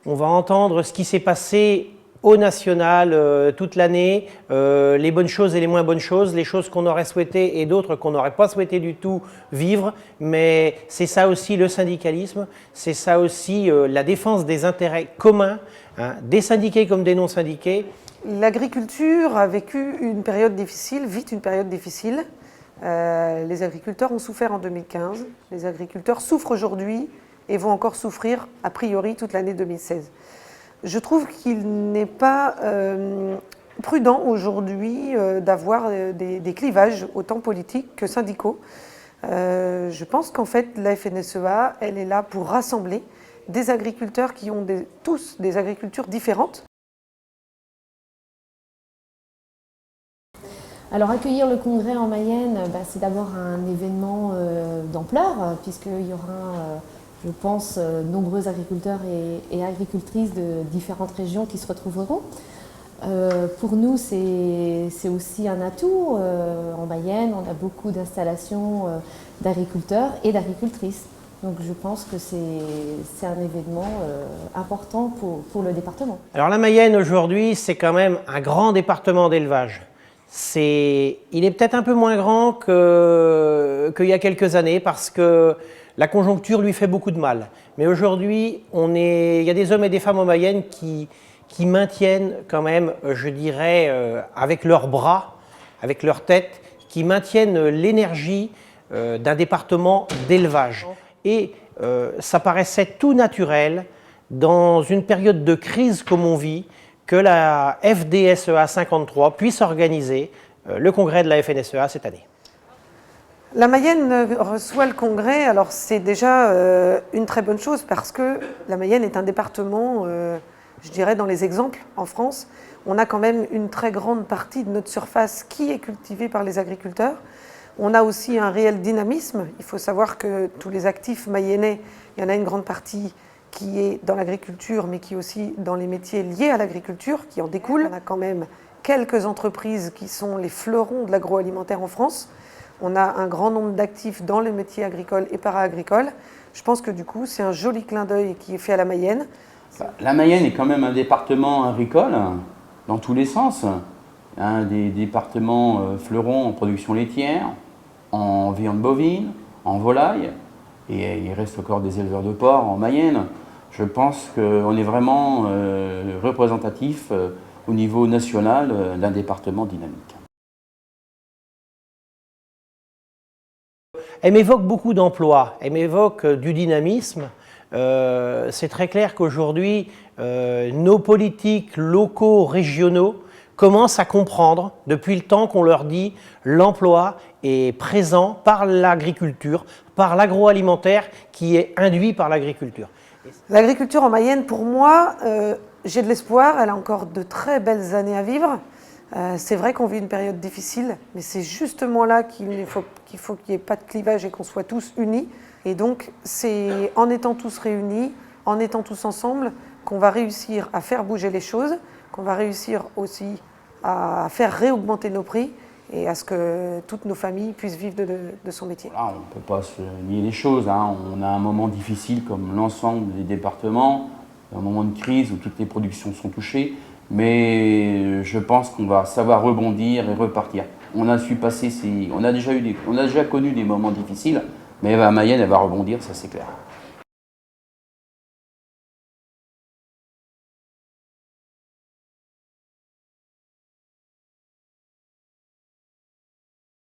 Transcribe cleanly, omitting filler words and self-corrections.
On va entendre ce qui s'est passé au national toute l'année, les bonnes choses et les moins bonnes choses, les choses qu'on aurait souhaité et d'autres qu'on n'aurait pas souhaité du tout vivre. Mais c'est ça aussi le syndicalisme, c'est ça aussi la défense des intérêts communs, hein, des syndiqués comme des non-syndiqués. L'agriculture a vécu une période difficile, vit une période difficile. Les agriculteurs ont souffert en 2015, les agriculteurs souffrent aujourd'hui et vont encore souffrir a priori toute l'année 2016. Je trouve qu'il n'est pas prudent aujourd'hui d'avoir des clivages autant politiques que syndicaux. Je pense qu'en fait la FNSEA, elle est là pour rassembler des agriculteurs qui ont tous des agricultures différentes. Alors accueillir le congrès en Mayenne, c'est d'abord un événement d'ampleur, puisqu'il y aura, je pense, nombreux agriculteurs et agricultrices de différentes régions qui se retrouveront. Pour nous, c'est aussi un atout. En Mayenne, on a beaucoup d'installations d'agriculteurs et d'agricultrices. Donc je pense que c'est un événement important pour le département. Alors la Mayenne aujourd'hui, c'est quand même un grand département d'élevage. Il est peut-être un peu moins grand qu'il y a quelques années parce que la conjoncture lui fait beaucoup de mal. Mais aujourd'hui, il y a des hommes et des femmes en Mayenne qui maintiennent quand même, je dirais, avec leurs bras, avec leur tête, qui maintiennent l'énergie d'un département d'élevage. Et ça paraissait tout naturel, dans une période de crise comme on vit, que la FDSEA 53 puisse organiser le congrès de la FNSEA cette année. La Mayenne reçoit le congrès, alors c'est déjà une très bonne chose parce que la Mayenne est un département, je dirais dans les exemples en France, on a quand même une très grande partie de notre surface qui est cultivée par les agriculteurs. On a aussi un réel dynamisme, il faut savoir que tous les actifs mayennais, il y en a une grande partie qui est dans l'agriculture, mais qui est aussi dans les métiers liés à l'agriculture, qui en découlent. On a quand même quelques entreprises qui sont les fleurons de l'agroalimentaire en France. On a un grand nombre d'actifs dans les métiers agricoles et para-agricoles. Je pense que du coup, c'est un joli clin d'œil qui est fait à la Mayenne. La Mayenne est quand même un département agricole, dans tous les sens. Un des départements fleurons en production laitière, en viande bovine, en volaille. Et il reste encore des éleveurs de porc en Mayenne. Je pense qu'on est vraiment représentatif au niveau national d'un département dynamique. Elle m'évoque beaucoup d'emplois, elle m'évoque du dynamisme. C'est très clair qu'aujourd'hui, nos politiques locaux, régionaux, commencent à comprendre, depuis le temps qu'on leur dit, l'emploi est présent par l'agriculture, par l'agroalimentaire qui est induit par l'agriculture. L'agriculture en Mayenne, pour moi, j'ai de l'espoir, elle a encore de très belles années à vivre. C'est vrai qu'on vit une période difficile, mais c'est justement là qu'il faut qu'il n'y ait pas de clivage et qu'on soit tous unis. Et donc, c'est en étant tous réunis, en étant tous ensemble, qu'on va réussir à faire bouger les choses, qu'on va réussir aussi à faire réaugmenter nos prix et à ce que toutes nos familles puissent vivre de son métier. Voilà, on ne peut pas se nier les choses, hein. On a un moment difficile comme l'ensemble des départements, un moment de crise où toutes les productions sont touchées, mais je pense qu'on va savoir rebondir et repartir. On a su passer, on a déjà connu des moments difficiles, mais la Mayenne, elle va rebondir, ça c'est clair.